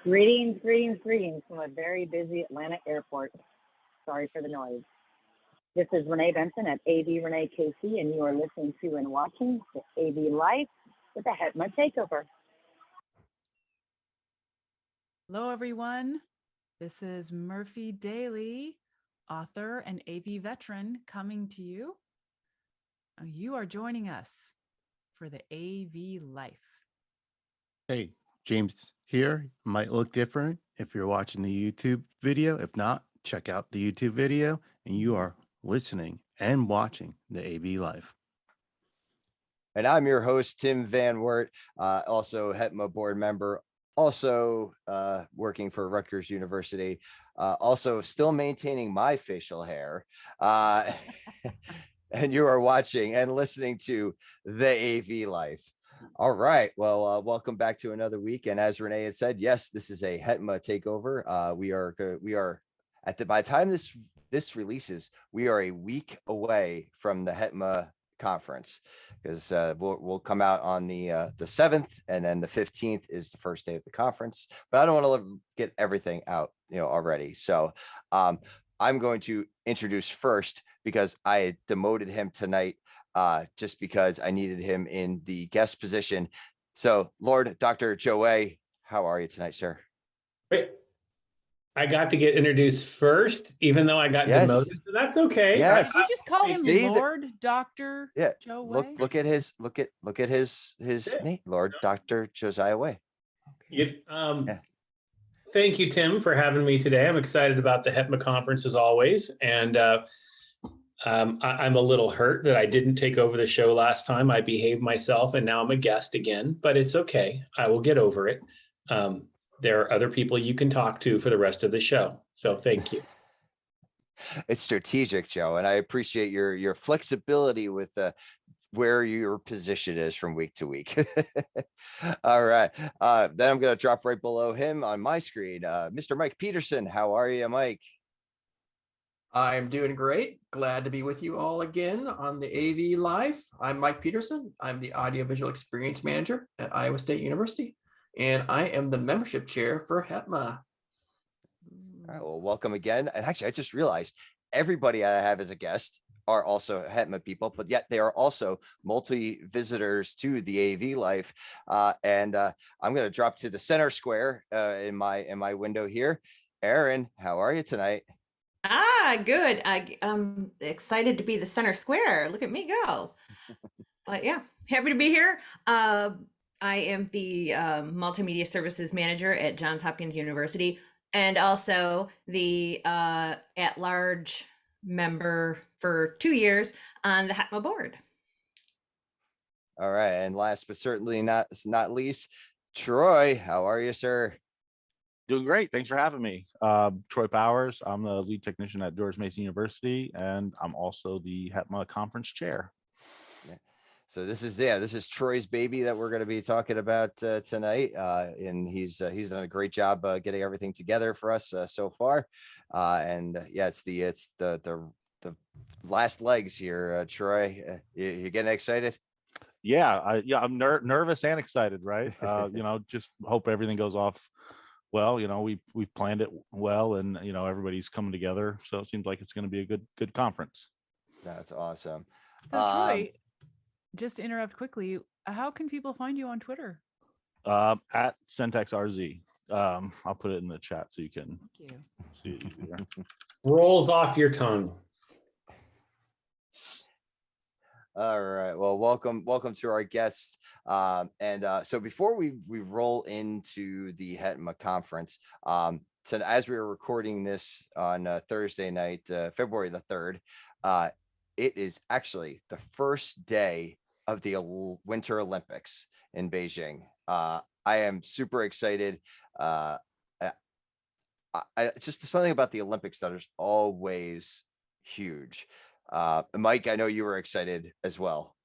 Greetings, greetings, greetings from a very busy Atlanta airport. Sorry for the noise. This is Renee Benson at AV Renee KC, and you are listening to and watching the AV Life with the HETMA Takeover. Hello, everyone. This is Murphy Daly, author and AV veteran, coming to you. You are joining us for the AV Life. Hey, James here. Might look different if you're watching the YouTube video. If not, check out the YouTube video, and you are listening and watching the AV Live. And I'm your host, Tim Van Wert, also HETMA board member, also working for Rutgers University, also still maintaining my facial hair. And you are watching and listening to the AV Life. All right. Well, welcome back to another week. And as Renee had said, yes, this is a HETMA takeover. We are by the time this releases, we are a week away from the HETMA conference, because we'll come out on the 7th, and then the 15th is the first day of the conference. But I don't want to get everything out, already. So I'm going to introduce first, because I had demoted him tonight, just because I needed him in the guest position. So, Lord Dr. Joey, how are you tonight, sir? Wait, I got to get introduced first, even though I got demoted. So that's okay. Yes. Did you just call him Lord Dr. Joe Way? Look at his name, Lord Dr. Josiah Way. Okay. Thank you, Tim, for having me today. I'm excited about the HETMA conference as always, and I'm a little hurt that I didn't take over the show last time. I behaved myself, and now I'm a guest again, but it's okay. I will get over it. There are other people you can talk to for the rest of the show. So thank you. It's strategic, Joe, and I appreciate your flexibility with where your position is from week to week. All right. Then I'm going to drop right below him on my screen. Mr. Mike Peterson, how are you, Mike? I'm doing great. Glad to be with you all again on the AV Live. I'm Mike Peterson. I'm the Audiovisual Experience Manager at Iowa State University, and I am the membership chair for HETMA. All right, well, welcome again. And actually, I just realized everybody I have as a guest are also HETMA people, but yet they are also multi-visitors to the AV Life. And I'm going to drop to the center square in my window here. Erin, how are you tonight? Good. I'm excited to be the center square. Look at me go. But yeah, happy to be here. I am the Multimedia Services Manager at Johns Hopkins University, and also the at-large member for 2 years on the HETMA board. All right, and last but certainly not least, Troy, how are you, sir? Doing great. Thanks for having me. Troy Powers. I'm the lead technician at George Mason University, and I'm also the HETMA conference chair. Yeah. So this is Troy's baby that we're going to be talking about tonight, and he's done a great job getting everything together for us so far. Yeah, it's the last legs here, Troy. You getting excited? Yeah, I'm nervous and excited, right? Just hope everything goes off well. We've planned it well, and everybody's coming together, so it seems like it's going to be a good conference. That's awesome. So Troy, just to interrupt quickly, how can people find you on Twitter? At CentexRZ. I'll put it in the chat so you can see it easier. Rolls off your tongue. All right. Well, welcome to our guests. So before we roll into the HETMA conference, so as we were recording this on Thursday night, February the 3rd, it is actually the first day of the Winter Olympics in Beijing. I am super excited. It's just something about the Olympics that is always huge. Mike, I know you were excited as well.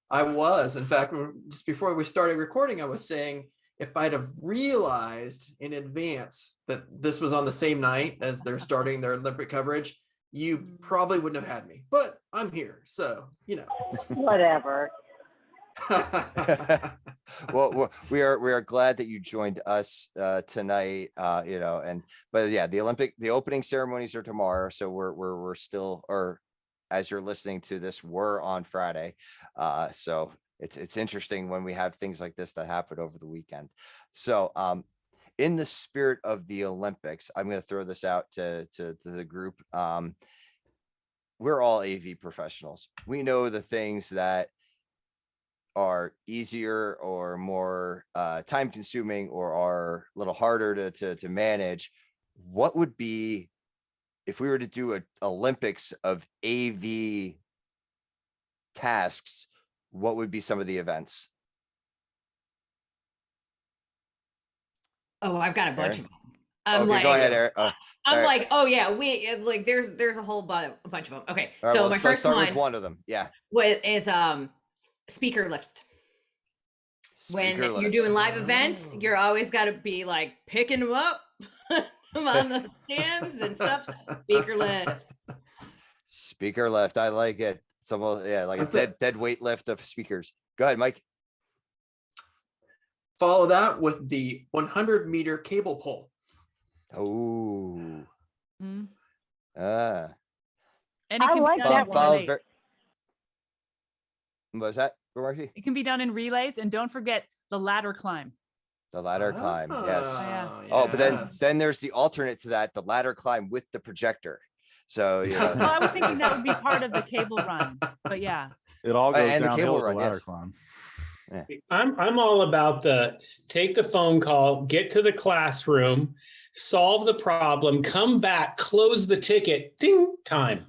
I was. In fact, just before we started recording, I was saying, if I'd have realized in advance that this was on the same night as they're starting their Olympic coverage, you probably wouldn't have had me. But I'm here, so Whatever. Well, we are glad that you joined us tonight. But yeah, the opening ceremonies are tomorrow, so we're still, or as you're listening to this, we're on Friday. So it's interesting when we have things like this that happen over the weekend. So in the spirit of the Olympics, I'm going to throw this out to the group. We're all AV professionals. We know the things that are easier or more time consuming or are a little harder to manage. What would be, if we were to do an Olympics of AV tasks, what would be some of the events? Oh, I've got a bunch Aaron? of them. I'm Okay, go ahead, Aaron. I'm Aaron. like, oh yeah, we like there's a whole bunch of them. Okay, All right, so well, my let's first start one with one of them. Yeah. is speaker lifts. When Speaker you're lifts. doing live events, you're always got to be like picking them up them on the stands and stuff. Speaker lift. Speaker lift. I like it. Some, yeah, like a dead weight lift of speakers. Go ahead, Mike. Follow that with the 100-meter cable pull. Oh. Mhm. Ah. And it I can like be done that in one. relays. What was that, Marcy? It can be done in relays, and don't forget the ladder climb. The ladder climb. Yes. yeah. Oh, but yes. then there's the alternate to that, the ladder climb with the projector. So, you know. Well, I was thinking that would be part of the cable run, but yeah. It all goes And the downhill cable with the run, ladder yes. climb. I'm all about take the phone call, get to the classroom, solve the problem, come back, close the ticket, ding, time.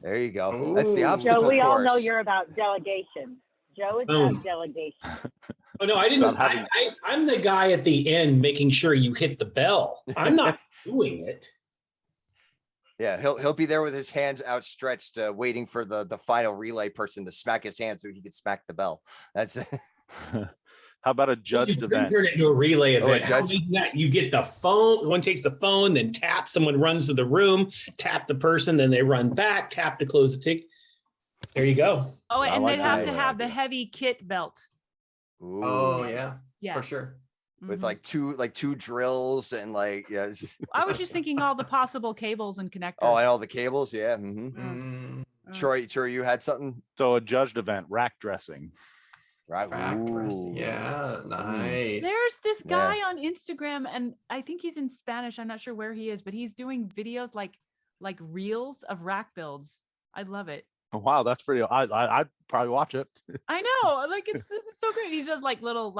There you go. That's the Ooh. obstacle Joe, we all know course. you're about delegation. Joe is Boom. about delegation. Oh no, I didn't. About having- I'm the guy at the end making sure you hit the bell. I'm not doing it. Yeah, he'll be there with his hands outstretched, waiting for the final relay person to smack his hand so he could smack the bell. That's How about a You judged could event? turn it into a relay Oh, a event. How judge- amazing that you get the phone. One takes the phone, then tap. Someone runs to the room, tap the person, then they run back, tap to close the ticket. There you go. Oh, I and like they have that to one. have the heavy kit belt. Ooh, Oh yeah, Yeah. for sure. with Mhm. like two drills and like, yeah. I was just thinking all the possible cables and connectors. Oh, and all the cables. Yeah. Hmm. Mm, Troy, you had something, So a judged event, rack dressing. right? back dressing. Ooh. Yeah, nice. There's this Yeah. guy on Instagram, and I think he's in Spanish. I'm not sure where he is, but he's doing videos like reels of rack builds. I love it. Oh, wow, that's pretty. I'd probably watch it. I know, like this is so great. He's just like little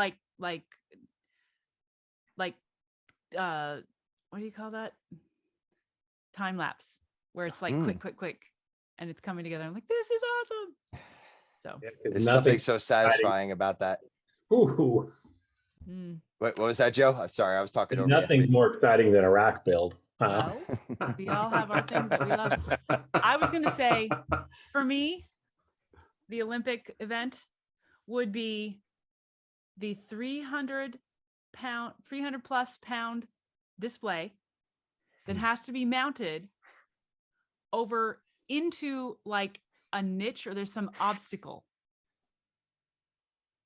what do you call that? Time lapse, where it's like quick, and it's coming together. I'm like, this is awesome. So There's something so satisfying about that. Ooh, What was that, Joe? Sorry, I was talking over nothing's more exciting than a rack build. well, we all have our things that we love. I was gonna say, for me, the Olympic event would be the 300 plus pound display that has to be mounted over into like a niche, or there's some obstacle.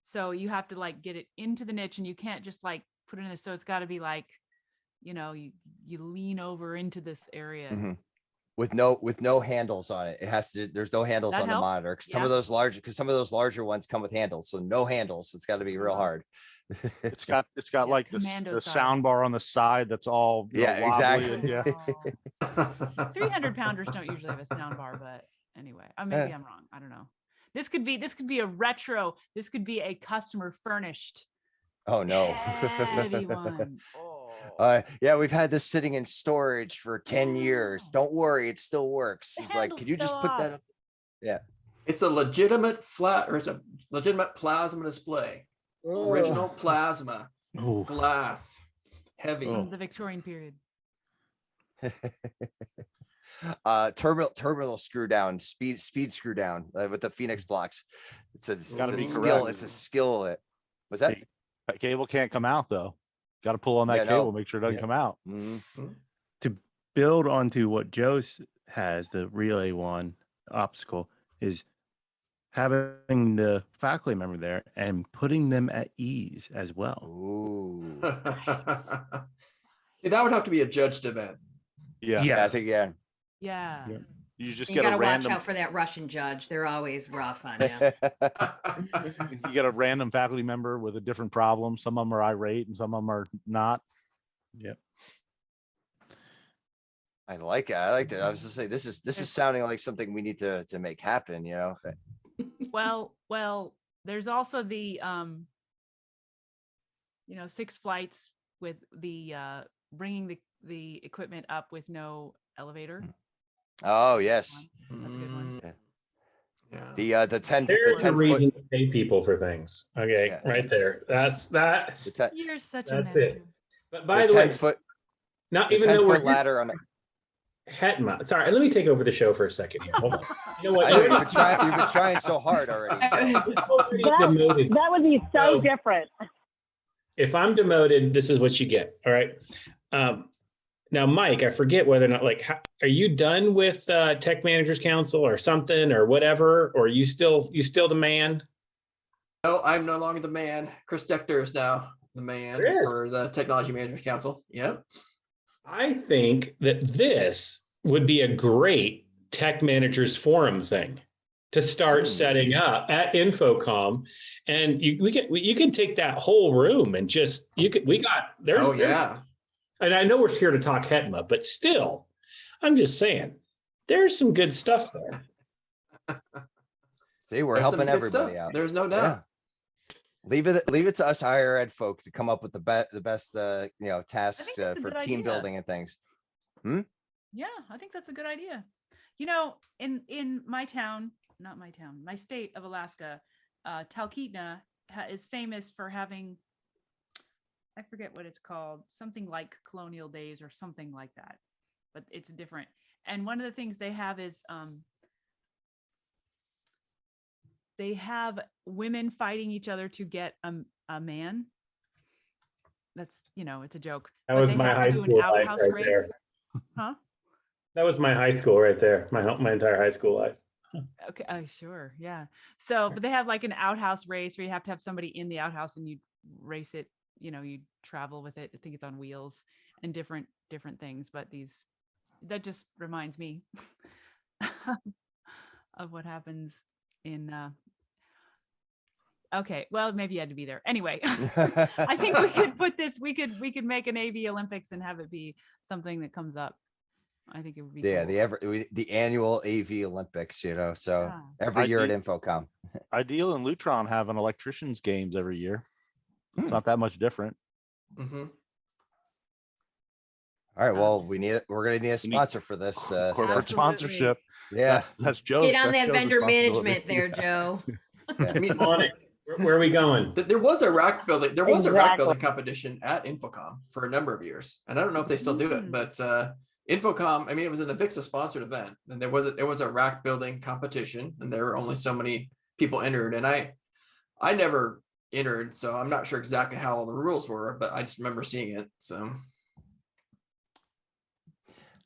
So you have to like get it into the niche, and you can't just like put it in this. So it's got to be like, you lean over into this area. Mhm. With no handles on it. It has to. There's no handles That on the helps. monitor. Some Yeah. of those larger ones come with handles. So no handles. It's got to be real hard. It's got Yeah, like commando the style. sound bar on the side that's all Yeah, wobbly exactly. and, yeah. 300 pounders don't usually have a sound bar, but anyway, maybe I'm wrong. I don't know. This could be a retro. This could be a customer furnished Oh no. heavy one. Oh. Yeah, we've had this sitting in storage for 10 years. Wow. Don't worry, it still works. The It's like, handles could you just fell put that off. up? Yeah. It's a legitimate it's a legitimate plasma display. Original plasma Oh, glass, heavy. Oh. From the Victorian period. Terminal screw down, speed screw down with the Phoenix blocks. It's a Gotta be skill. correct. It's a skill. Was that? That cable can't come out though. Got to pull on that Yeah, no. cable, make sure it doesn't Yeah. come out. Mhm. to build onto what Joe's has, the relay one obstacle is having the faculty member there and putting them at ease as well. Ooh. See, that would have to be a judged event. Yeah. Yeah, I think, yeah. Yeah. Yeah. You just You get got a to watch random out for that Russian judge. They're always rough on you. you get a random faculty member with a different problem. Some of them are irate and some of them are not. Yep. I like it. I like that. I was just saying, this is sounding like something we need to make happen, you know. Well, there's also the Six Flights with the bringing the equipment up with no elevator. Oh yes. That's a good one. Yeah. The 10 There's the 10 a foot reason to pay people for things. Okay, Yeah. right there. That's the 10, You're such a that's man. it. But by the the 10 way, foot not the even 10 though we're foot ladder on the HETMA. Sorry, let me take over the show for a second here. Hold on. You know what? I know you've been trying so hard already. Demoted. That would be so So- different. If I'm demoted, this is what you get. All right. Now, Mike, I forget whether or not, are you done with Tech Managers Council or something or whatever, or you still the man? No, I'm no longer the man. Chris Decter is now the man Chris. for the Technology Management Council. Yep. I think that this would be a great Tech Managers Forum thing to start setting up at Infocom, and you can take that whole room and just there's Oh yeah. and I know we're here to talk HETMA, but still, I'm just saying, there's some good stuff there. See, we're There's some helping good everybody stuff. out. There's no doubt. Yeah. Leave it to us higher ed folk to come up with the best tasks that's a for good team idea. building and things. Yeah, I think that's a good idea. In my town, not my town, my state of Alaska, Talkeetna is famous for having, I forget what it's called, something like Colonial Days or something like that, but it's different. And one of the things they have is they have women fighting each other to get a man. That's, it's a joke. That But was they my have to high do an school life outhouse right race. there. Huh? That was my high school right there. My entire high school life. Okay, sure, yeah. So, but they have like an outhouse race where you have to have somebody in the outhouse and you race it. You travel with it. I think it's on wheels and different things. But that just reminds me of what happens in. Okay, well, maybe you had to be there. Anyway, I think we could put this. We could make an AV Olympics and have it be something that comes up. I think it would be Yeah, cool. the annual AV Olympics, so Yeah. every year at Infocom. Ideal and Lutron have an electricians games every year. It's not that much different. Mm-hmm. All right, well, we're gonna need a sponsor for this. Corporate Absolutely. sponsorship. Yeah. That's Joe's. Get on that's that Joe's vendor responsibility. management there, Joe. I mean, On it. Where are we going? there was a rack building. There was a rack Exactly. building competition at Infocom for a number of years, and I don't know if they still do it. But Infocom, I mean, it was an Avixa sponsored event, and there was a rack building competition, and there were only so many people entered, and I never entered, so I'm not sure exactly how all the rules were, but I just remember seeing it. So.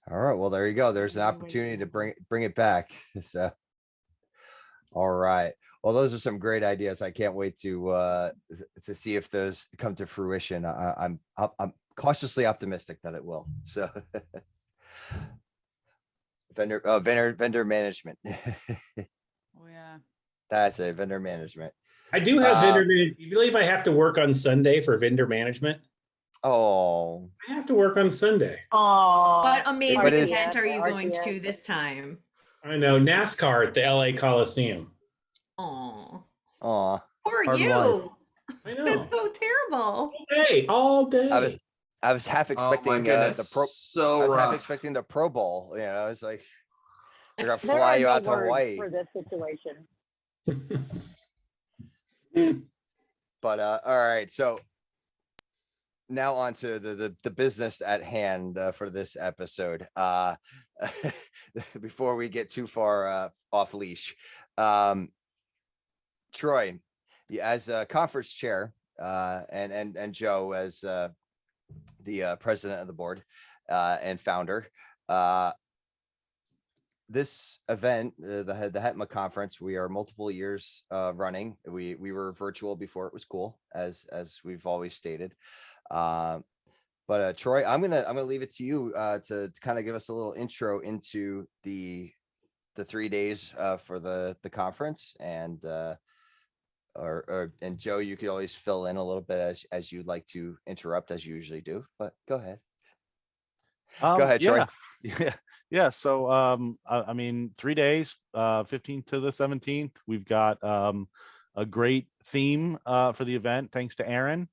All right, well, there you go. There's an opportunity to bring it back. So, all right. Well, those are some great ideas. I can't wait to see if those come to fruition. I'm cautiously optimistic that it will. So, vendor management. Oh yeah. That's it. Vendor management. I do have vendor management. You believe I have to work on Sunday for vendor management? Oh, I have to work on Sunday. Oh, What amazing But is- event are you going RTS. to this time? I know, NASCAR at the LA Coliseum. Oh, oh. poor Hard you. life. I know. That's so terrible. All day. I was half Oh expecting my goodness, I so was half rough. expecting the Pro Bowl. It's like they're gonna There fly are you no out to words Hawaii. for this situation. But all right, so now on to the business at hand for this episode. Before we get too far off leash, Troy, as conference chair, and Joe as the president of the board and founder, this event, the HETMA conference, we are multiple years running. We were virtual before it was cool, as we've always stated. But Troy, I'm gonna leave it to you to kind of give us a little intro into the 3 days for the conference, and and Joe, you could always fill in a little bit as you'd like to interrupt, as you usually do. But go ahead. Go ahead, Troy. Yeah. So I mean, 3 days, 15th to the 17th. We've got a great theme for the event, thanks to Aaron.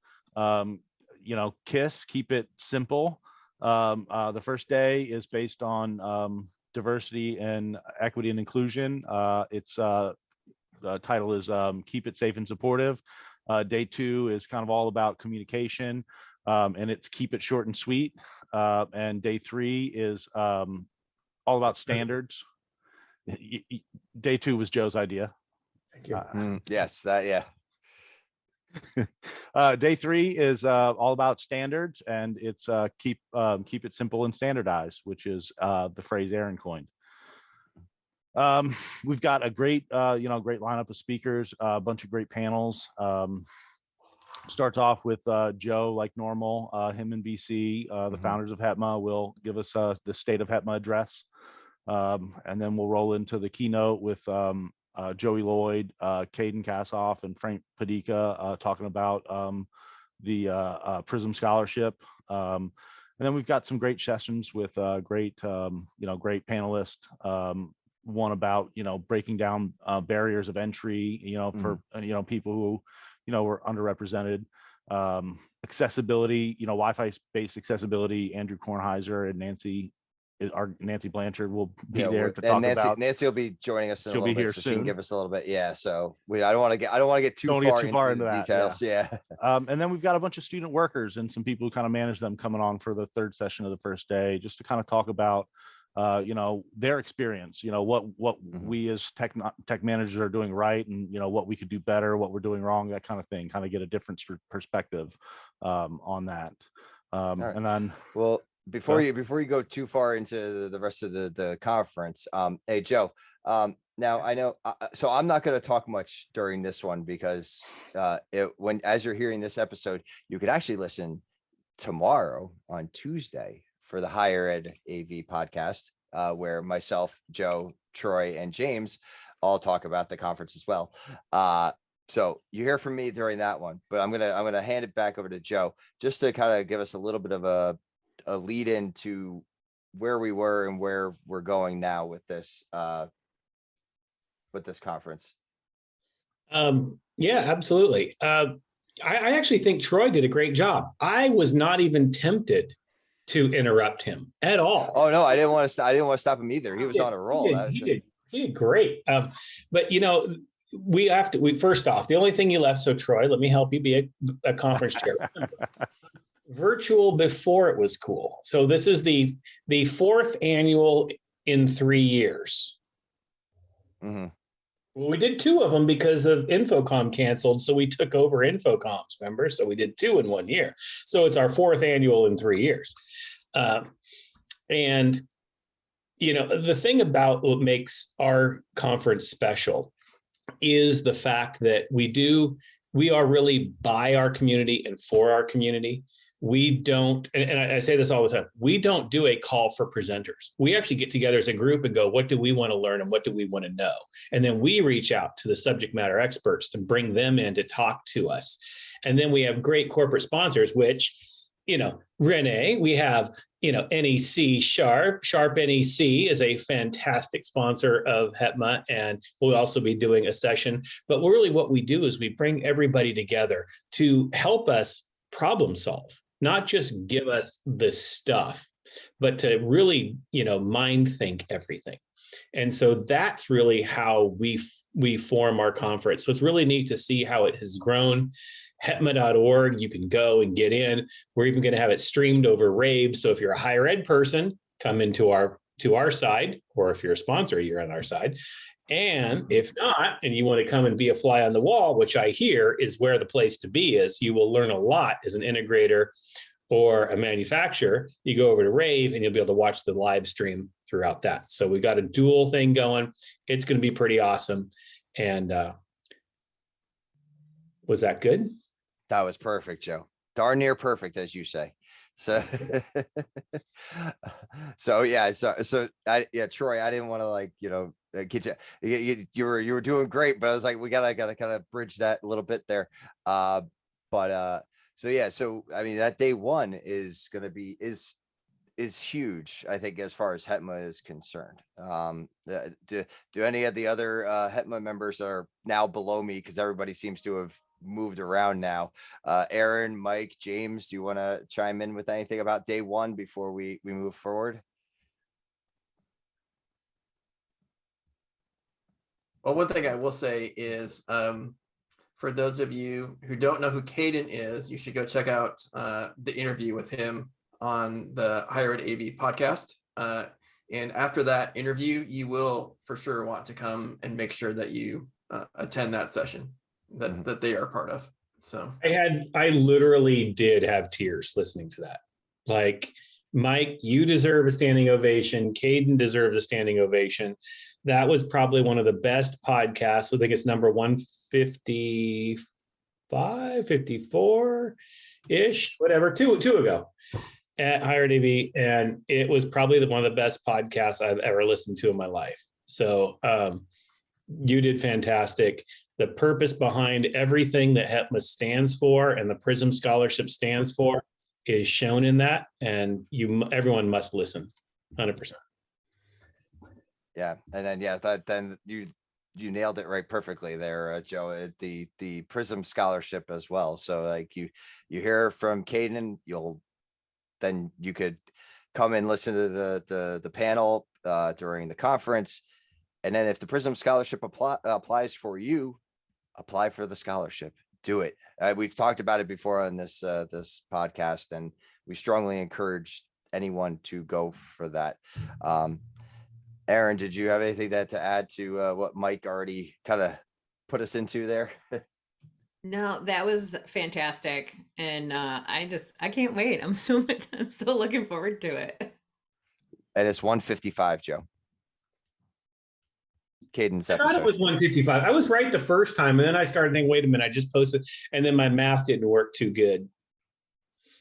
KISS, keep it simple. The first day is based on diversity and equity and inclusion. The title is Keep It Safe and Supportive. Day 2 is kind of all about communication, and it's keep it short and sweet. And day 3 is all about standards. Day 2 was Joe's idea. Thank you. Yes, that, yeah. Day 3 is all about standards, and it's keep it simple and standardized, which is the phrase Aaron coined. We've got a great great lineup of speakers, a bunch of great panels. Starts off with Joe, like normal, him and BC, the founders of HETMA, will give us the state of HETMA address, and then we'll roll into the keynote with Joey Lloyd, Caden Kassoff, and Frank Padika talking about the Prism Scholarship. And then we've got some great sessions with great panelists. One about breaking down barriers of entry, for people who were underrepresented. Accessibility, Wi-Fi based accessibility. Andrew Kornheiser and Nancy Blanchard will be there to talk about. Nancy will be joining us in a little bit, so soon. She can give us a little bit. Yeah. So I don't want to get too far into the details. Yeah. And then we've got a bunch of student workers and some people who kind of manage them coming on for the third session of the first day, just to kind of talk about their experience, what we as tech managers are doing right, and what we could do better, what we're doing wrong, that kind of thing, kind of get a different perspective on that. Right. And then, well, before you go too far into the rest of the conference, hey Joe, now I know, so I'm not going to talk much during this one, because as you're hearing this episode, you could actually listen tomorrow on Tuesday for the Higher Ed AV podcast, where myself, Joe, Troy, and James all talk about the conference as well. So you hear from me during that one, but I'm gonna hand it back over to Joe, just to kind of give us a little bit of a lead into where we were and where we're going now with this conference. Yeah, absolutely. I actually think Troy did a great job. I was not even tempted to interrupt him at all. Oh no, I didn't want to stop him either. He was on a roll. He did great. But we first off, the only thing you left. So Troy, let me help you be a conference chair. Virtual before it was cool. So this is the 4th annual in 3 years. Mm-hmm. Well, we did 2 of them because of Infocom canceled, so we took over Infocom's, remember? So we did 2 in 1 year. So it's our 4th annual in 3 years. And the thing about what makes our conference special is the fact that we are really by our community and for our community. We don't, and I say this all the time, we don't do a call for presenters. We actually get together as a group and go, what do we want to learn and what do we want to know? And then we reach out to the subject matter experts to bring them in to talk to us. And then we have great corporate sponsors, which, Renee, we have, NEC Sharp NEC is a fantastic sponsor of HETMA, and we'll also be doing a session. But really what we do is we bring everybody together to help us problem solve. Not just give us the stuff, but to really, mind think everything. And so that's really how we form our conference. So it's really neat to see how it has grown. HETMA.org, you can go and get in. We're even going to have it streamed over Rave. So if you're a higher ed person, come into our side, or if you're a sponsor, you're on our side. And if not, and you want to come and be a fly on the wall, which I hear is where the place to be is, you will learn a lot as an integrator or a manufacturer. You go over to Rave and you'll be able to watch the live stream throughout that. So we got a dual thing going. It's going to be pretty awesome. And was that good? That was perfect, Joe. Darn near perfect, as you say. So, Troy, I didn't want to get you were doing great, but I was like, we gotta kind of bridge that a little bit there. So I mean, that day one is going to be is huge, I think, as far as HETMA is concerned. Do any of the other HETMA members that are now below me, because everybody seems to have moved around now, Aaron, Mike, James, do you want to chime in with anything about day one before we move forward? Well, one thing I will say is, for those of you who don't know who Caden is, you should go check out the interview with him on the Higher Ed AV podcast. And after that interview, you will for sure want to come and make sure that you attend that session that they are part of. So I literally did have tears listening to that. Like, Mike, you deserve a standing ovation. Caden deserves a standing ovation. That was probably one of the best podcasts. I think it's number 155, 54-ish, whatever, two ago at Higher Ed AV. And it was probably one of the best podcasts I've ever listened to in my life. So you did fantastic. The purpose behind everything that HETMA stands for and the PRISM Scholarship stands for is shown in that, and everyone must listen 100%. Yeah. And then, then you nailed it right perfectly there, Joe, the PRISM Scholarship as well. So like you hear from Caden, then you could come and listen to the panel during the conference. And then if the PRISM Scholarship applies for you, apply for the scholarship. Do it. We've talked about it before on this podcast, and we strongly encourage anyone to go for that. Aaron, did you have anything to add to what Mike already kind of put us into there? No, that was fantastic. And I can't wait. I'm so looking forward to it. And it's 155, Joe. Caden's I thought it was 155. I was right the first time, and then I started thinking, wait a minute, I just posted, and then my math didn't work too good.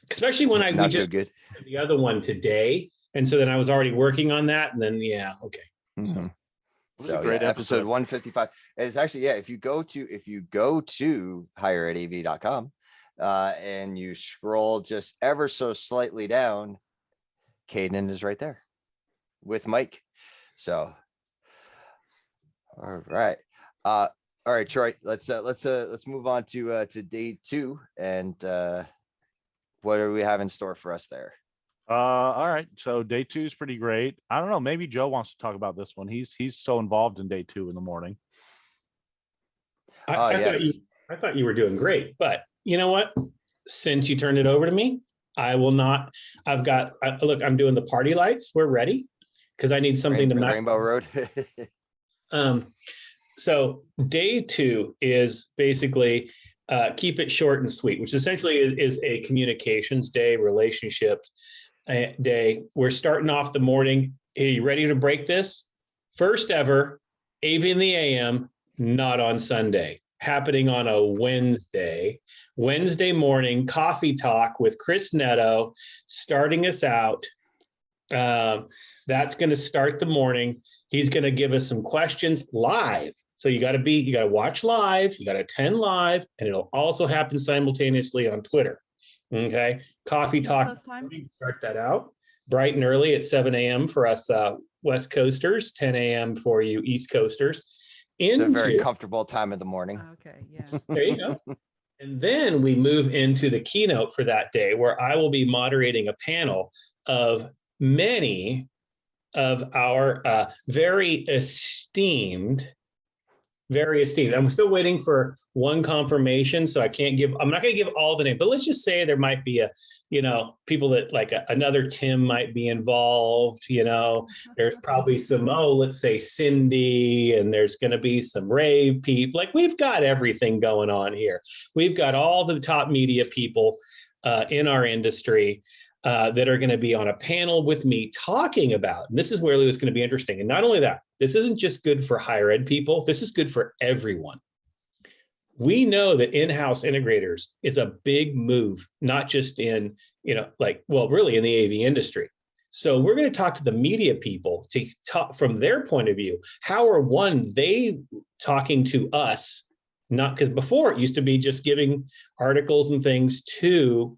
Especially when we just did the other one today. And so then I was already working on that, and then okay. Mm-hmm. So great episode 155. And it's actually, if you go to higheredav.com and you scroll just ever so slightly down, Caden is right there with Mike. So all right. All right, Troy, let's move on to day two, and what do we have in store for us there? All right. So day two is pretty great. I don't know. Maybe Joe wants to talk about this one. He's so involved in day two in the morning. I thought you were doing great, but you know what? Since you turned it over to me, I will not. Look, I'm doing the party lights. We're ready because I need something to match Rainbow Road. So day two is basically keep it short and sweet, which essentially is a communications day, relationship day. We're starting off the morning. Hey, you ready to break this? First ever AV in the AM, not on Sunday, happening on a Wednesday morning, coffee talk with Chris Netto, starting us out. That's going to start the morning. He's going to give us some questions live. So you got to watch live, you got to attend live, and it'll also happen simultaneously on Twitter. Okay. Coffee talk. Start that out bright and early at 7 a.m. for us West Coasters, 10 a.m. for you East Coasters. It's a very comfortable time of the morning. Okay. Yeah. There you go. And then we move into the keynote for that day, where I will be moderating a panel of many of our very esteemed. I'm still waiting for one confirmation, so I'm not going to give all the names, but let's just say there might be people that like another Tim might be involved. There's probably some, let's say Cindy, and there's going to be some rave people. Like, we've got everything going on here. We've got all the top media people in our industry. that are going to be on a panel with me talking about. And this is where it's going to be interesting. And not only that, this isn't just good for higher ed people. This is good for everyone. We know that in-house integrators is a big move, not just in, really in the AV industry. So we're going to talk to the media people to talk from their point of view. How are they talking to us? Not because before it used to be just giving articles and things to,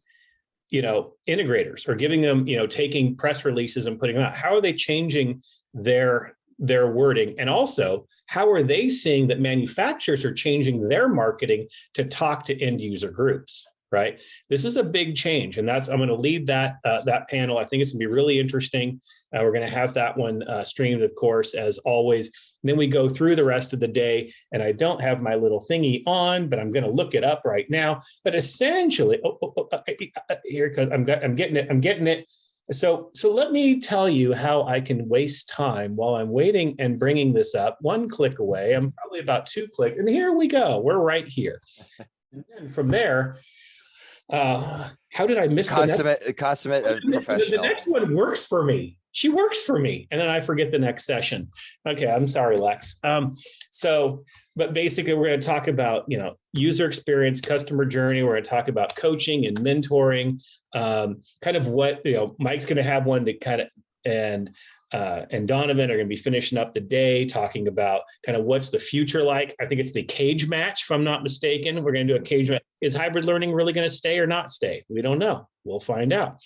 integrators, or giving them, taking press releases and putting them out. How are they changing their wording? And also, how are they seeing that manufacturers are changing their marketing to talk to end user groups? Right. This is a big change, and I'm going to lead that panel. I think it's going to be really interesting. We're going to have that one streamed, of course, as always. And then we go through the rest of the day, and I don't have my little thingy on, but I'm going to look it up right now. But essentially, here because I'm getting it. I'm getting it. So let me tell you how I can waste time while I'm waiting and bringing this up. One click away. I'm probably about 2 clicks, and here we go. We're right here. And then from there. How did I miss the consummate professional? The next one works for me. She works for me, and then I forget the next session. Okay, I'm sorry, Lex. But basically, we're going to talk about user experience, customer journey. We're going to talk about coaching and mentoring. Kind of what Mike's going to have one to kind of and Donovan are going to be finishing up the day talking about kind of what's the future like. I think it's the cage match, if I'm not mistaken. We're going to do a cage match. Is hybrid learning really going to stay or not stay? We don't know. We'll find out.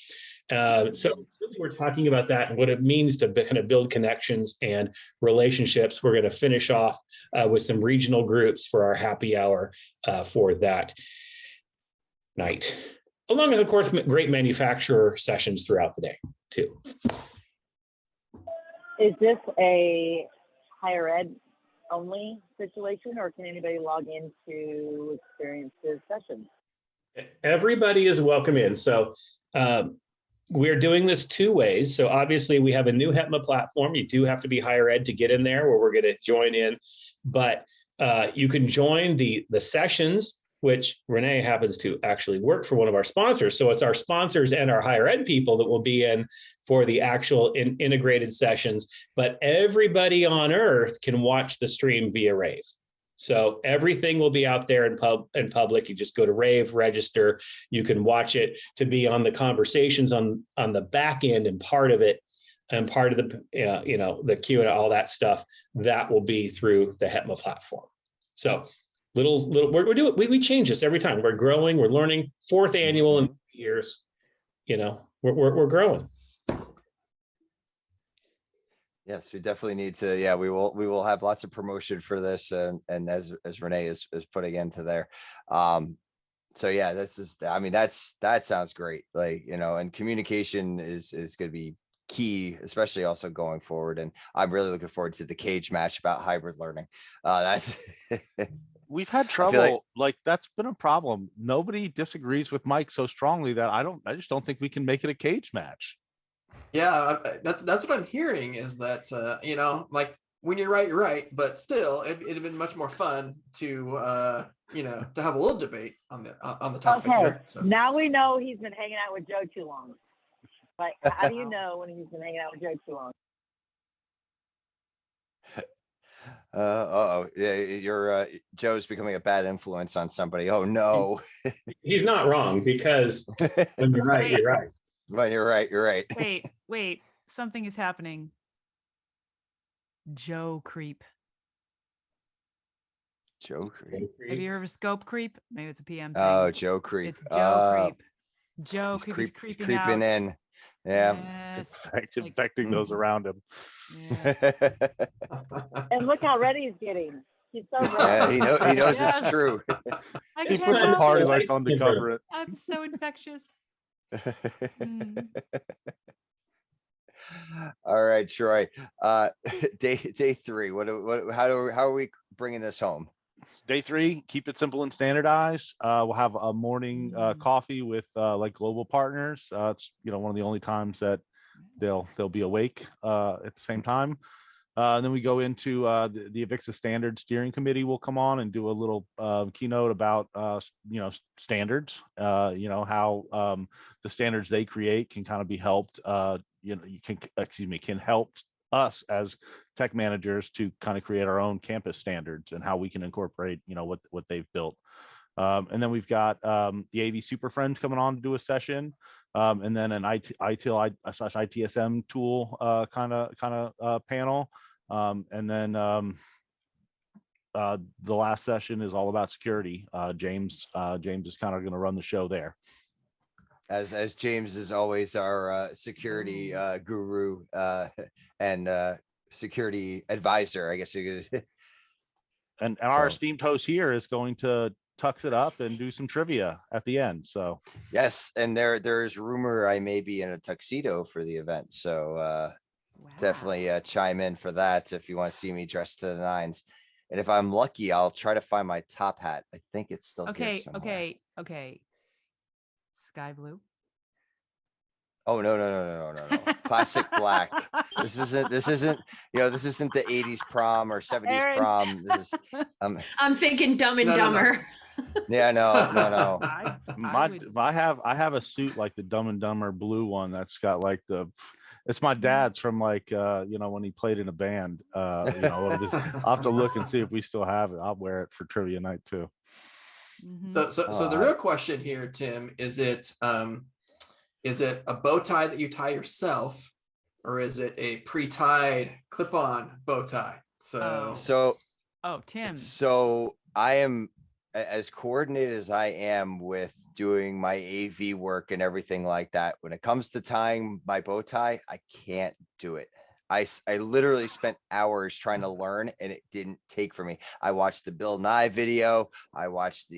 So really we're talking about that and what it means to kind of build connections and relationships. We're going to finish off with some regional groups for our happy hour for that night, along with, of course, great manufacturer sessions throughout the day too. Is this a higher ed only situation, or can anybody log into experience this session? Everybody is welcome in. So we're doing this 2 ways. So obviously we have a new HETMA platform. You do have to be higher ed to get in there, where we're going to join in. But you can join the sessions, which Renee happens to actually work for one of our sponsors. So it's our sponsors and our higher ed people that will be in for the actual integrated sessions. But everybody on earth can watch the stream via Rave. So everything will be out there in public. You just go to Rave, register. You can watch it to be on the conversations on the back end, and part of it, and part of the the Q and all that stuff that will be through the HETMA platform. So we're doing, we change this every time. We're growing, we're learning. 4th annual in years, we're growing. Yes, we definitely need to. Yeah, we will have lots of promotion for this, and as Renee is putting into there. So yeah, that sounds great. And communication is going to be key, especially also going forward. And I'm really looking forward to the cage match about hybrid learning. That's. We've had trouble, like that's been a problem. Nobody disagrees with Mike so strongly that I just don't think we can make it a cage match. Yeah, that's what I'm hearing, is that like when you're right, but still it'd have been much more fun to to have a little debate on the topic. Okay, here, so. Now we know he's been hanging out with Joe too long. Like, how do you know when he's been hanging out with Joe too long? Yeah, Joe's becoming a bad influence on somebody. Oh no. He's not wrong, because when you're right, you're right. But you're right. Wait, something is happening. Joe creep. Joe creep. Have you heard of scope creep? Maybe it's a PM thing. Oh, Joe creep. It's Joe creep. Joe he's creeping out. In. Yeah. Yes, infecting those around him. Yes. And look how ready he's getting. He's so ready. Yeah, he knows it's true. He's put the party lights on to cover it. I'm so infectious. All right, Troy. Day 3. How are we bringing this home? Day 3, keep it simple and standardized. We'll have a morning coffee with like global partners. It's one of the only times that they'll be awake at the same time. Then we go into the AVIXA Standards Steering Committee will come on and do a little keynote about standards. How the standards they create can kind of be helped. Can help us as tech managers to kind of create our own campus standards and how we can incorporate what they've built. And then we've got the AV Super Friends coming on to do a session, and then an ITIL/ITSM tool kind of panel. And then the last session is all about security. James is kind of going to run the show there. As James is always our security guru and security advisor, I guess you could. And our esteemed host here is going to tux it up and do some trivia at the end. So yes, and there's rumor I may be in a tuxedo for the event. So wow. Definitely chime in for that if you want to see me dressed to the nines. And if I'm lucky, I'll try to find my top hat. I think it's still here somewhere. Okay. Sky blue. Oh no. Classic black. This isn't this isn't the 80s prom or 70s Aaron. prom. This is I'm thinking Dumb and Dumber. Yeah, no. I have a suit like the Dumb and Dumber blue one that's got like it's my dad's from like when he played in a band. I'll have to look and see if we still have it. I'll wear it for trivia night too. Mm-hmm. So the real question here, Tim, is it a bow tie that you tie yourself, or is it a pre-tied clip-on bow tie? Tim. So I am as coordinated as I am with doing my AV work and everything like that. When it comes to tying my bow tie, I can't do it. I literally spent hours trying to learn, and it didn't take for me. I watched the Bill Nye video. I watched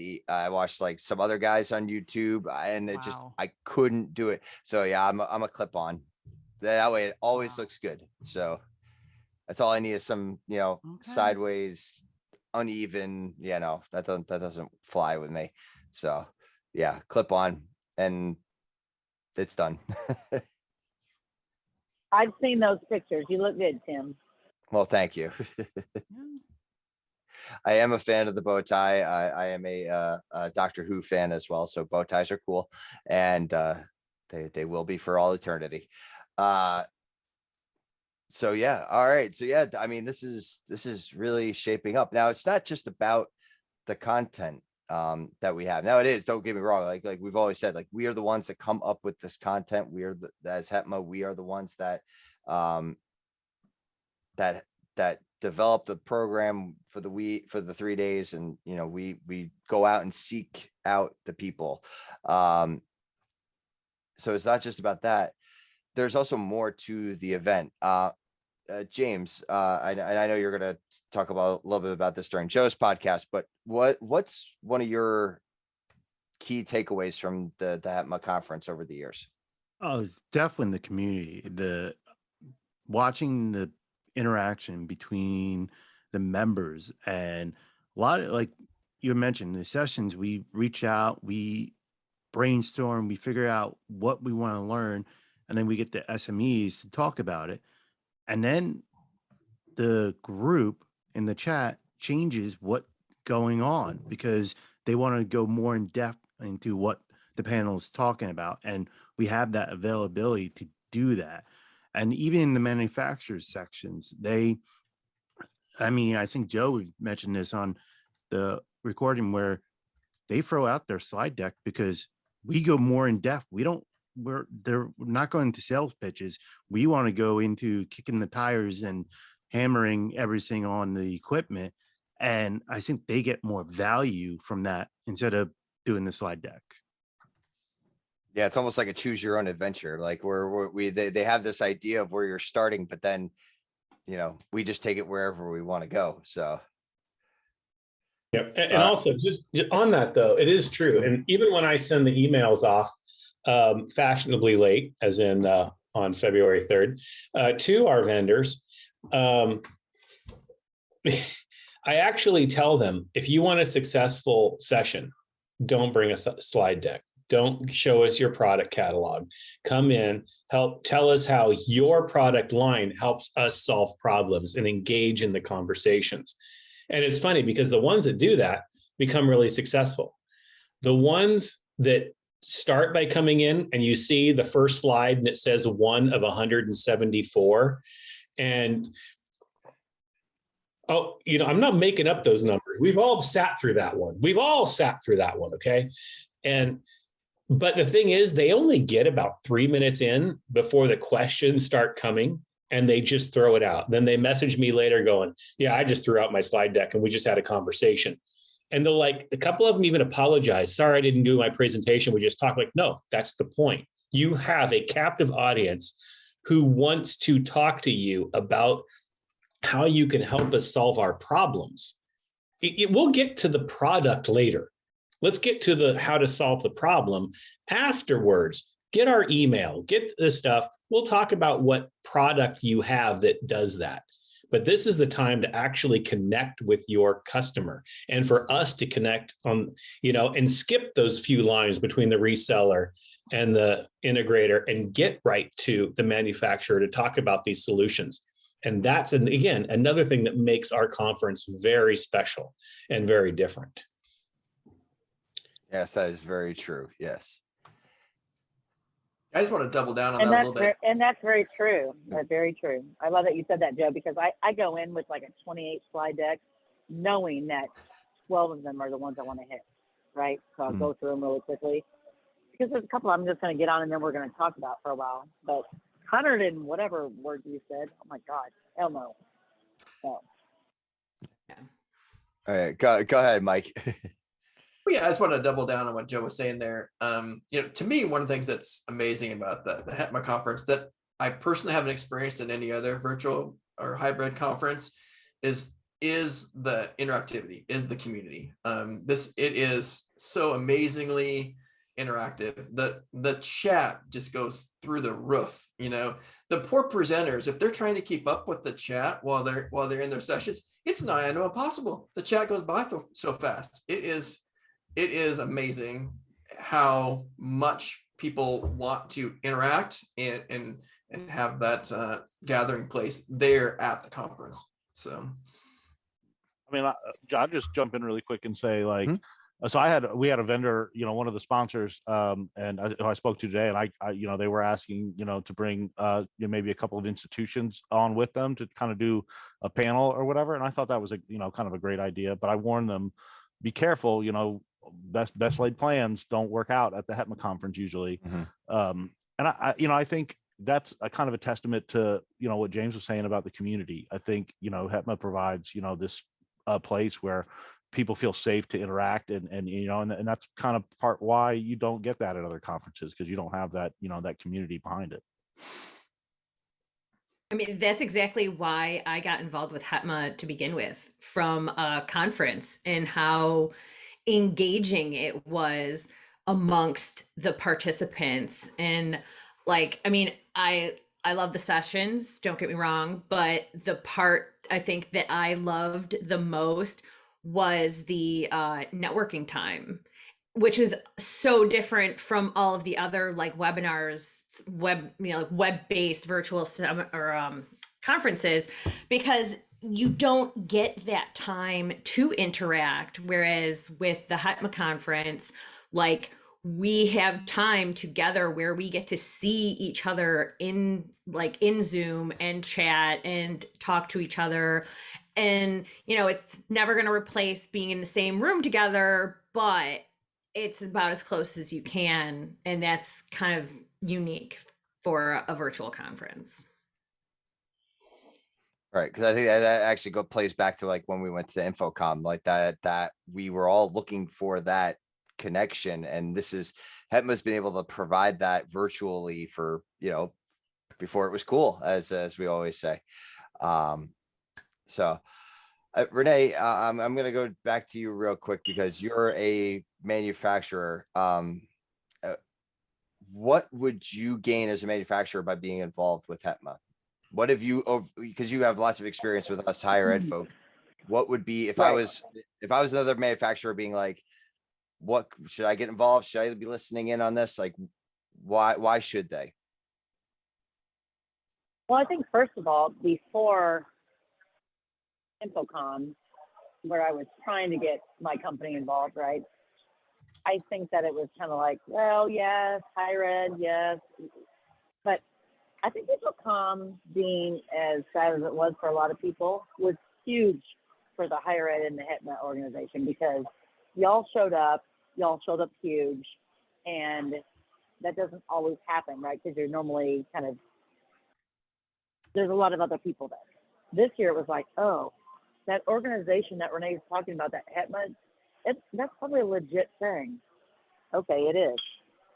like some other guys on YouTube, and it just, I couldn't do it. So yeah, I'm a clip on. That way it always looks good. So that's all I need is some, sideways, uneven. Yeah, no, that doesn't fly with me. So yeah, clip on, and it's done. I've seen those pictures. You look good, Tim. Well, thank you. I am a fan of the bow tie. I am a Doctor Who fan as well. So bow ties are cool, and they will be for all eternity. So yeah, all right. So yeah, I mean, this is really shaping up. Now, it's not just about the content that we have. Now it is, don't get me wrong. Like we've always said, like, we are the ones that come up with this content. We are as HETMA, we are the ones that that develop the program for the 3 days. And, we go out and seek out the people. So it's not just about that. There's also more to the event. James, I know you're going to talk about a little bit about this during Joe's podcast, but what's one of your key takeaways from the HETMA conference over the years? Oh, it's definitely the community, watching the interaction between the members, and a lot of, like you mentioned, the sessions, we reach out, we brainstorm, we figure out what we want to learn, and then we get the SMEs to talk about it. And then the group in the chat changes what's going on because they want to go more in depth into what the panel is talking about. And we have that availability to do that. And even in the manufacturers sections, I think Joe mentioned this on the recording, where they throw out their slide deck because we go more in depth. They're not going to sales pitches. We want to go into kicking the tires and hammering everything on the equipment. And I think they get more value from that instead of doing the slide deck. Yeah, it's almost like a choose your own adventure. Like they have this idea of where you're starting, but then, we just take it wherever we want to go. So. Yep. And also just on that though, it is true. And even when I send the emails off, fashionably late, as in on February 3rd, to our vendors, I actually tell them, if you want a successful session, don't bring a slide deck. Don't show us your product catalog. Come in, help tell us how your product line helps us solve problems and engage in the conversations. And it's funny because the ones that do that become really successful. The ones that start by coming in and you see the first slide and it says 1 of 174, and oh, I'm not making up those numbers. We've all sat through that one. Okay. But the thing is, they only get about 3 minutes in before the questions start coming, and they just throw it out. Then they message me later going, yeah, I just threw out my slide deck and we just had a conversation. And they'll a couple of them even apologize. Sorry, I didn't do my presentation. We just talked. No, that's the point. You have a captive audience who wants to talk to you about how you can help us solve our problems. We'll get to the product later. Let's get to the how to solve the problem afterwards. Get our email, get this stuff. We'll talk about what product you have that does that. But this is the time to actually connect with your customer and for us to connect on, and skip those few lines between the reseller and the integrator and get right to the manufacturer to talk about these solutions. And that's, again, another thing that makes our conference very special and very different. Yes, that is very true. Yes. I just want to double down on that a little bit. And that's very true. That's very true. I love that you said that, Joe, because I go in with like a 28 slide deck, knowing that 12 of them are the ones I want to hit, right? So I'll go through them really quickly. Because there's a couple I'm just going to get on and then we're going to talk about for a while. But 100 and whatever word you said, oh my God, hell no. So. Yeah. All right, go ahead, Mike. Well, yeah, I just want to double down on what Joe was saying there. To me, one of the things that's amazing about the HETMA conference that I personally haven't experienced in any other virtual or hybrid conference is the interactivity, is the community. It is so amazingly interactive. The chat just goes through the roof. The poor presenters, if they're trying to keep up with the chat while they're in their sessions, it's nigh on impossible. The chat goes by so fast. It is amazing how much people want to interact and have that gathering place there at the conference. So, I mean, I'll just jump in really quick and say, so we had a vendor, one of the sponsors, and I spoke to today, and I they were asking, to bring maybe a couple of institutions on with them to kind of do a panel or whatever, and I thought that was kind of a great idea, but I warned them, be careful, best laid plans don't work out at the HETMA conference usually. And I think that's a kind of a testament to what James was saying about the community. I think HETMA provides this place where people feel safe to interact, and that's kind of part why you don't get that at other conferences, because you don't have that that community behind it. I mean, that's exactly why I got involved with HETMA to begin with, from a conference, and how engaging it was amongst the participants. And I love the sessions, don't get me wrong, but the part I think that I loved the most was the networking time, which is so different from all of the other webinars, web-based virtual conferences, because you don't get that time to interact. Whereas with the HETMA conference, we have time together where we get to see each other in Zoom and chat and talk to each other. And, it's never going to replace being in the same room together, but it's about as close as you can. And that's kind of unique for a virtual conference. Right, because I think that actually plays back to when we went to InfoComm, that we were all looking for that connection, and HETMA's been able to provide that virtually for before it was cool, as we always say. So Renee, I'm going to go back to you real quick, because you're a manufacturer. What would you gain as a manufacturer by being involved with HETMA? What have you, because you have lots of experience with us higher ed folk, what would be, if I was another manufacturer being like, what should I get involved? Should I be listening in on this? Like, why should they? Well, I think first of all, before InfoComm, where I was trying to get my company involved, right? I think that it was kind of like, well, yes, higher ed, yes. But I think InfoComm, being as sad as it was for a lot of people, was huge for the higher ed and the HETMA organization, because y'all showed up huge, and that doesn't always happen, right? Because you're normally kind of, there's a lot of other people there. This year it was like, oh, that organization that Renee's talking about, that HETMA, that's probably a legit thing. Okay, it is.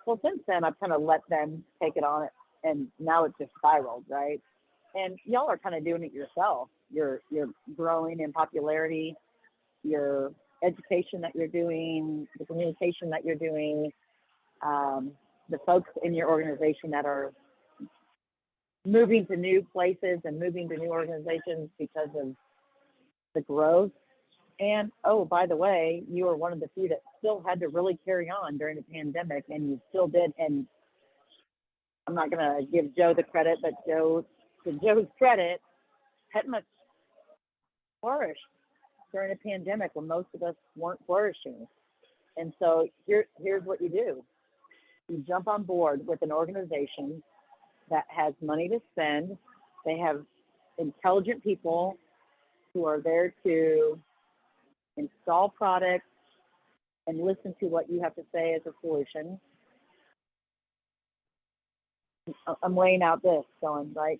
Well, since then, I've kind of let them take it on, and now it's just spiraled, right? And y'all are kind of doing it yourself. You're growing in popularity, your education that you're doing, the communication that you're doing, the folks in your organization that are moving to new places and moving to new organizations because of the growth. And, oh, by the way, you were one of the few that still had to really carry on during the pandemic, and you still did. And I'm not going to give Joe the credit, but to Joe's credit, HETMA flourished during a pandemic when most of us weren't flourishing. And so here's what you do. You jump on board with an organization that has money to spend. They have intelligent people who are there to install products and listen to what you have to say as a solution. I'm laying out this going, right?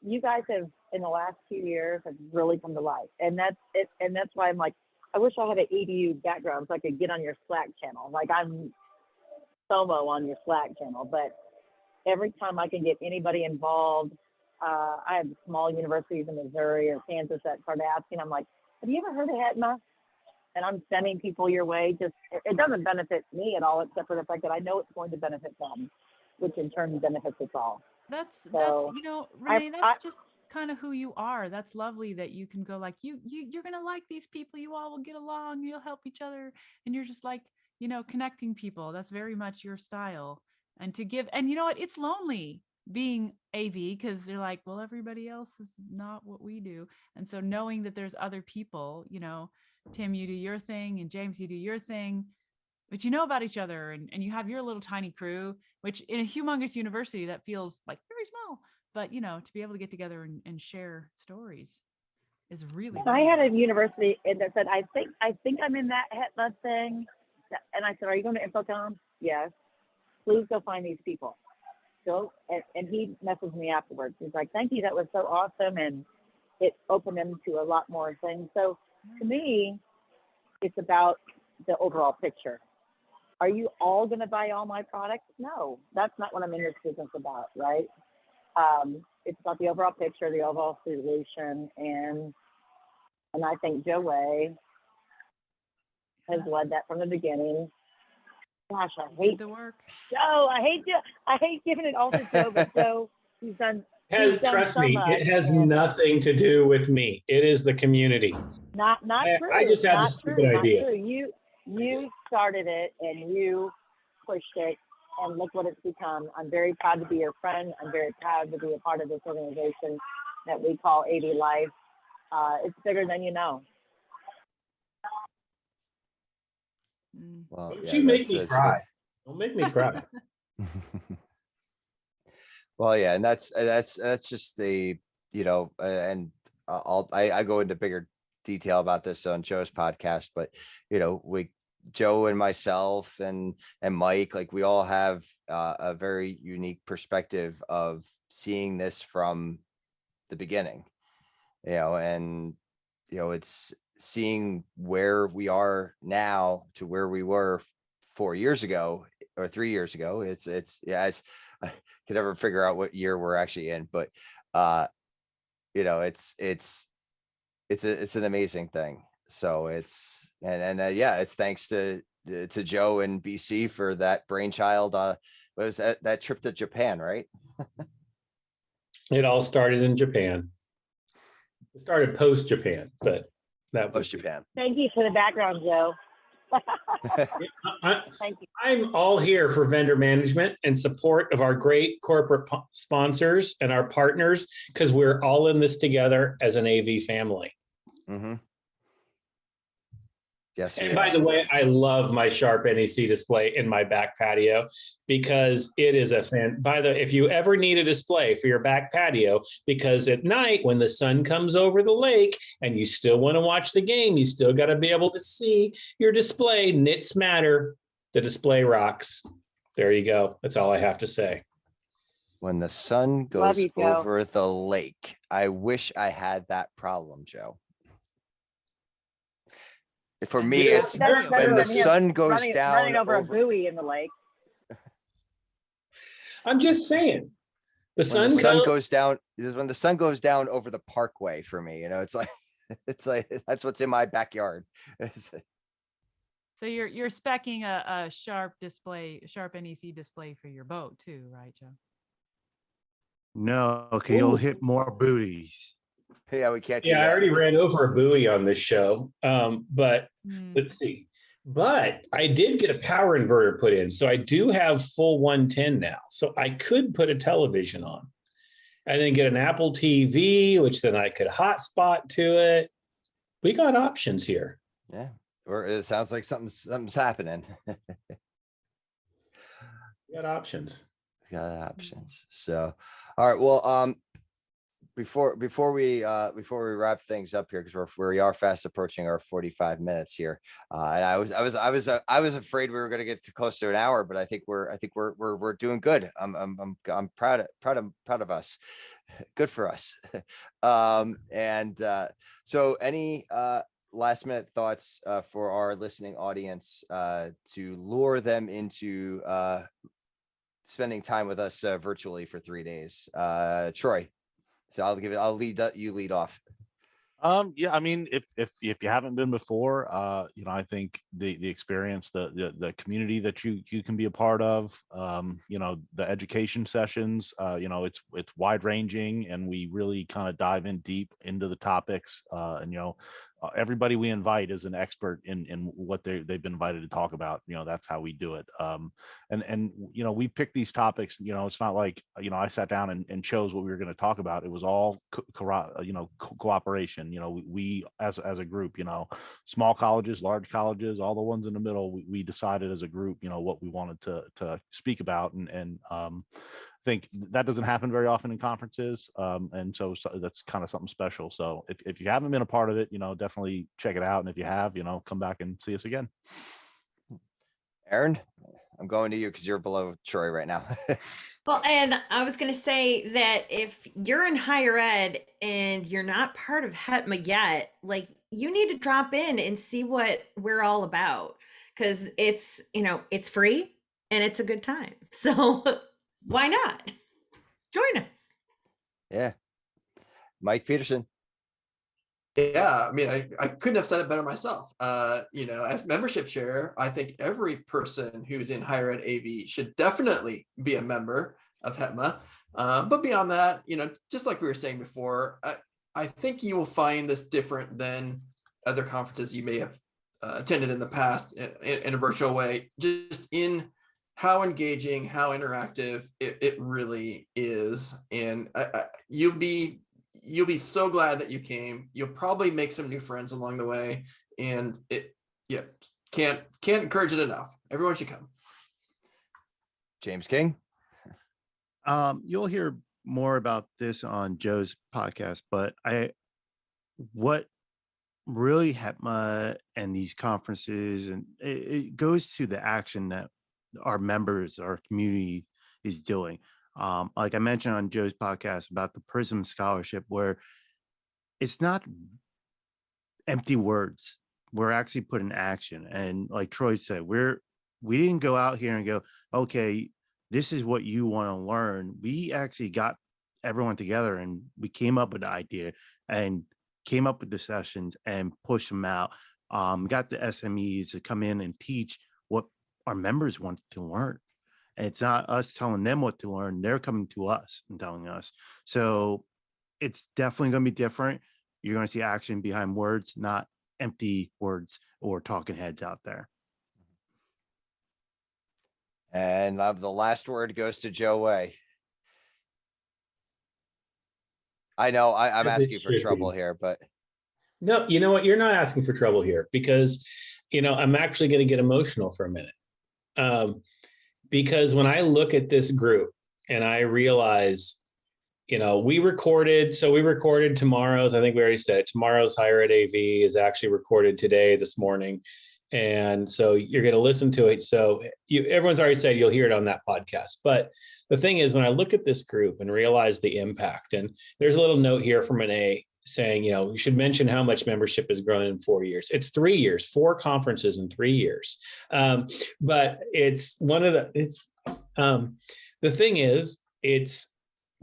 You guys have, in the last 2 years, have really come to life. And that's it. And that's why I'm like, I wish I had an EDU background so I could get on your Slack channel. Like, I'm FOMO on your Slack channel, but every time I can get anybody involved, I have small universities in Missouri or Kansas that start asking, I'm like, have you ever heard of HETMA? And I'm sending people your way. Just, it doesn't benefit me at all, except for the fact that I know it's going to benefit them, which in turn benefits us all. That's So Renee, that's just kind of who you are. That's lovely that you can go like, you're gonna like these people, you all will get along, you'll help each other, and you're just like, connecting people. That's very much your style. And to give, and you know what, it's lonely being AV, because they're like, well, everybody else is not what we do. And so knowing that there's other people, Tim, you do your thing, and James, you do your thing, but you know about each other, and you have your little tiny crew, which in a humongous university that feels like very small, but to be able to get together and share stories is really. I had a university that said, I think I'm in that HETMA thing. And I said, are you going to InfoComm? Yes. Please go find these people. So, and he messaged me afterwards. He's like, thank you, that was so awesome. And it opened him to a lot more things. So to me, it's about the overall picture. Are you all going to buy all my products? No, that's not what I'm in this business about, right? It's about the overall picture, the overall solution, and I think Joe Way has led that from the beginning. Gosh, I hate the work. Joe. I hate giving it all to Joe, but Joe, he's done. Trust so me, much, it has nothing to do with me. It is the community. Not true. I just have a stupid idea. Not true. You started it and you pushed it, and look what it's become. I'm very proud to be your friend. I'm very proud to be a part of this organization that we call AV Life. It's bigger than you know. Well, Don't you make me cry. Don't make me cry. Well, yeah, and that's just the, and I go into bigger detail about this on Joe's podcast, but Joe and myself and Mike, like, we all have a very unique perspective of seeing this from the beginning, and it's seeing where we are now to where we were 4 years ago or 3 years ago. It's I could never figure out what year we're actually in, but it's an amazing thing. So it's it's thanks to Joe and BC for that brainchild. What was that trip to Japan, right? It all started in Japan. It started post Japan, but That was Japan. Thank you for the background, Joe. Thank you. I'm all here for vendor management and support of our great corporate sponsors and our partners, because we're all in this together as an AV family. Mm-hmm. Yes. And by the way, I love my Sharp NEC display in my back patio, because it is a fan. If you ever need a display for your back patio, because at night when the sun comes over the lake and you still want to watch the game, you still got to be able to see your display. Nits matter. The display rocks. There you go. That's all I have to say. When the sun goes over the lake, I wish I had that problem, Joe. For me, it's when the sun goes down running over a buoy in the lake. I'm just saying, when the sun goes down. Is when the sun goes down over the parkway for me. You know, it's like that's what's in my backyard. So you're speccing a Sharp NEC display for your boat too, right, Joe? No, okay, you'll hit more booties. Yeah, we can't. I already ran over a buoy on this show, but let's see. But I did get a power inverter put in, so I do have full 110 now. So I could put a television on, and then get an Apple TV, which then I could hotspot to it. We got options here. Yeah, or it sounds like something's happening. We got options. So, all right. Well, before we wrap things up here, because we are fast approaching our 45 minutes here, and I was afraid we were going to get too close to an hour, but I think we're doing good. I'm proud of us. Good for us. So any last minute thoughts for our listening audience to lure them into spending time with us virtually for 3 days? Troy. So I'll lead off. Yeah, I mean, if you haven't been before, I think the experience, the community that you can be a part of, the education sessions, it's wide ranging, and we really kind of dive in deep into the topics, and everybody we invite is an expert in what they've been invited to talk about. That's how we do it. And we pick these topics. It's not like I sat down and chose what we were going to talk about. It was all cooperation. We as a group, small colleges, large colleges, all the ones in the middle, we decided as a group, what we wanted to speak about, and I think that doesn't happen very often in conferences, and so that's kind of something special. So if you haven't been a part of it, definitely check it out, and if you have, come back and see us again. Aaron, I'm going to you because you're below Troy right now. Well, and I was going to say that if you're in higher ed and you're not part of HETMA yet, like, you need to drop in and see what we're all about, because it's free and it's a good time. So why not join us? Yeah. Mike Peterson. Yeah, I mean, I couldn't have said it better myself. As membership chair, I think every person who's in higher ed AV should definitely be a member of HETMA. But beyond that, just like we were saying before, I think you will find this different than other conferences you may have attended in the past in a virtual way, just in how engaging, how interactive it really is. And you'll be so glad that you came. You'll probably make some new friends along the way, and can't encourage it enough. Everyone should come. James King. You'll hear more about this on Joe's podcast, but what really HETMA and these conferences, and it goes to the action that our members, our community is doing. Like I mentioned on Joe's podcast about the PRISM scholarship, where it's not empty words. We're actually putting action. And like Troy said, we didn't go out here and go, okay, this is what you want to learn. We actually got everyone together and we came up with the idea and came up with the sessions and pushed them out. Got the SMEs to come in and teach what our members want to learn. And it's not us telling them what to learn. They're coming to us and telling us. So it's definitely going to be different. You're going to see action behind words, not empty words or talking heads out there. And the last word goes to Joe Way. I know I'm As it asking for should trouble be. here, but No, you know what? You're not asking for trouble here, because, I'm actually going to get emotional for a minute. Because when I look at this group and I realize, we recorded tomorrow's, I think we already said it, tomorrow's Hire at AV is actually recorded this morning. And so you're going to listen to it. So everyone's already said you'll hear it on that podcast. But the thing is, when I look at this group and realize the impact, and there's a little note here from Renee saying, you should mention how much membership has grown in 4 years. It's 3 years, 4 conferences in 3 years. But it's the thing is, it's,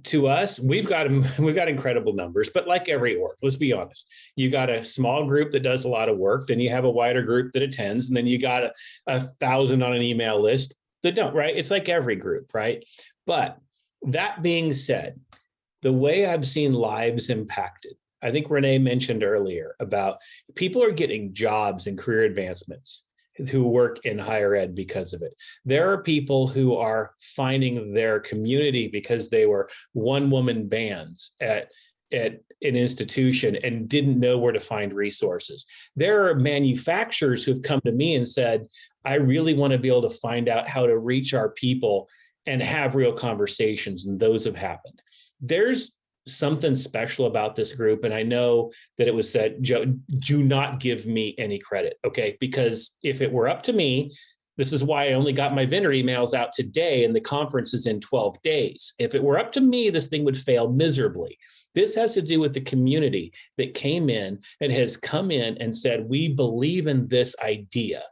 to us, we've got incredible numbers, but like every org, let's be honest, you got a small group that does a lot of work, then you have a wider group that attends, and then you got a 1,000 on an email list that don't, right? It's like every group, right? But that being said, the way I've seen lives impacted, I think Renee mentioned earlier about people are getting jobs and career advancements who work in higher ed because of it. There are people who are finding their community because they were one-woman bands at an institution and didn't know where to find resources. There are manufacturers who've come to me and said, I really want to be able to find out how to reach our people and have real conversations, and those have happened. There's something special about this group. And I know that it was said, Joe, do not give me any credit, okay? Because if it were up to me, this is why I only got my vendor emails out today and the conference is in 12 days. If it were up to me, this thing would fail miserably. This has to do with the community that came in and has come in and said, we believe in this idea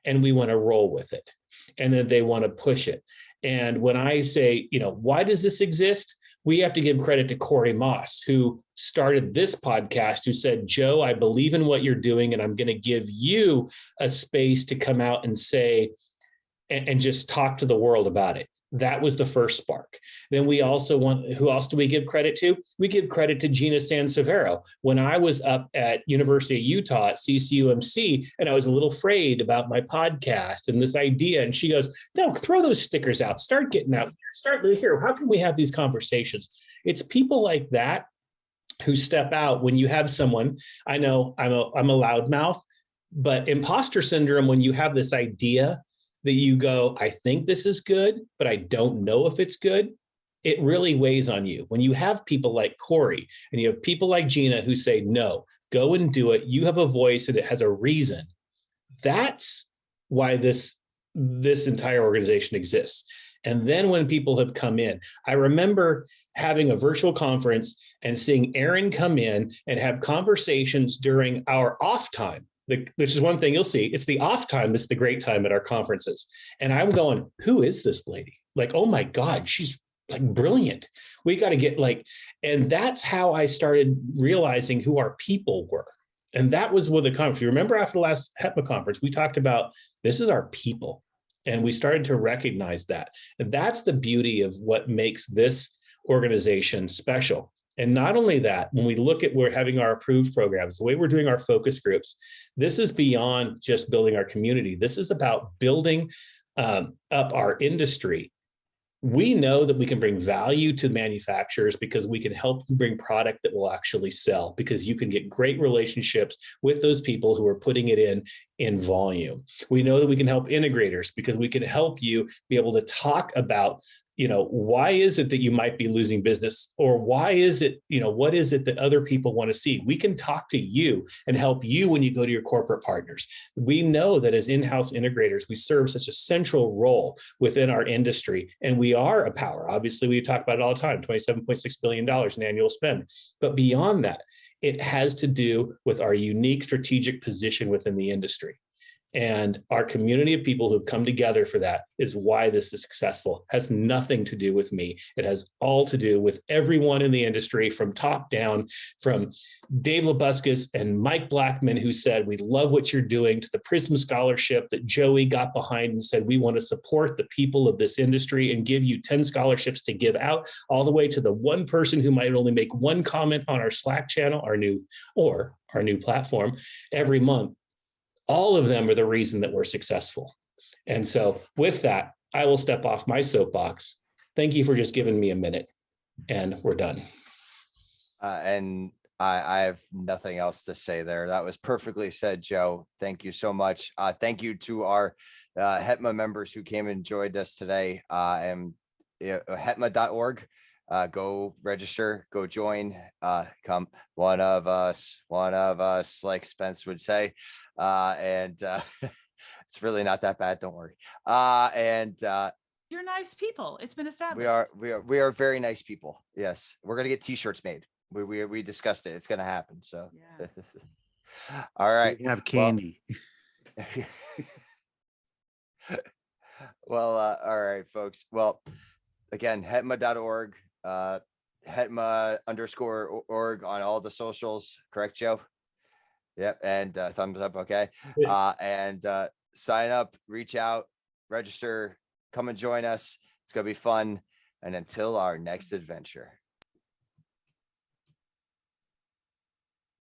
and we want to roll with it. And then they want to push it. And when I say, why does this exist? We have to give credit to Corey Moss, who started this podcast, who said, Joe, I believe in what you're doing, and I'm going to give you a space to come out and say, and just talk to the world about it. That was the first spark. Then we also who else do we give credit to? We give credit to Gina Sansevero. When I was up at University of Utah at CCUMC, and I was a little afraid about my podcast and this idea, and she goes, no, throw those stickers out, start getting out here, start here. How can we have these conversations? It's people like that who step out when you have someone, I know I'm a loudmouth, but imposter syndrome, when you have this idea that you go, I think this is good, but I don't know if it's good, it really weighs on you. When you have people like Corey and you have people like Gina who say, no, go and do it. You have a voice and it has a reason. That's why this entire organization exists. And then when people have come in, I remember having a virtual conference and seeing Aaron come in and have conversations during our off time. Which is one thing you'll see. It's the off time that's the great time at our conferences. And I'm going, who is this lady? Like, oh my God, she's like brilliant. We got to get and that's how I started realizing who our people were. And that was with the conference. You remember after the last HETMA conference, we talked about this is our people. And we started to recognize that. And that's the beauty of what makes this organization special. And not only that, when we look at we're having our approved programs, the way we're doing our focus groups, this is beyond just building our community. This is about building up our industry. We know that we can bring value to manufacturers because we can help you bring product that will actually sell, because you can get great relationships with those people who are putting it in volume. We know that we can help integrators because we can help you be able to talk about, why is it that you might be losing business, or why is it, what is it that other people want to see? We can talk to you and help you when you go to your corporate partners. We know that as in-house integrators, we serve such a central role within our industry, and we are a power. Obviously, we talk about it all the time, $27.6 billion in annual spend. But beyond that, it has to do with our unique strategic position within the industry. And our community of people who've come together for that is why this is successful. It has nothing to do with me. It has all to do with everyone in the industry from top down, from Dave Labuscus and Mike Blackman, who said, we love what you're doing, to the Prism Scholarship that Joey got behind and said, we want to support the people of this industry and give you 10 scholarships to give out, all the way to the one person who might only make one comment on our Slack channel, our new platform every month. All of them are the reason that we're successful. And so with that, I will step off my soapbox. Thank you for just giving me a minute, and we're done. And I have nothing else to say there. That was perfectly said, Joe. Thank you so much. Thank you to our HETMA members who came and joined us today. And HETMA.org. Go register, go join, come one of us, like Spence would say. It's really not that bad. Don't worry. You're nice people. It's been established. We are very nice people. Yes. We're going to get t-shirts made. We discussed it. It's going to happen. So, yeah. All right. We have candy. Well, all right, folks. Well, again, hetma.org, hetma_org on all the socials. Correct, Joe? Yep. And thumbs up. Okay. And sign up, reach out, register, come and join us. It's going to be fun. And until our next adventure.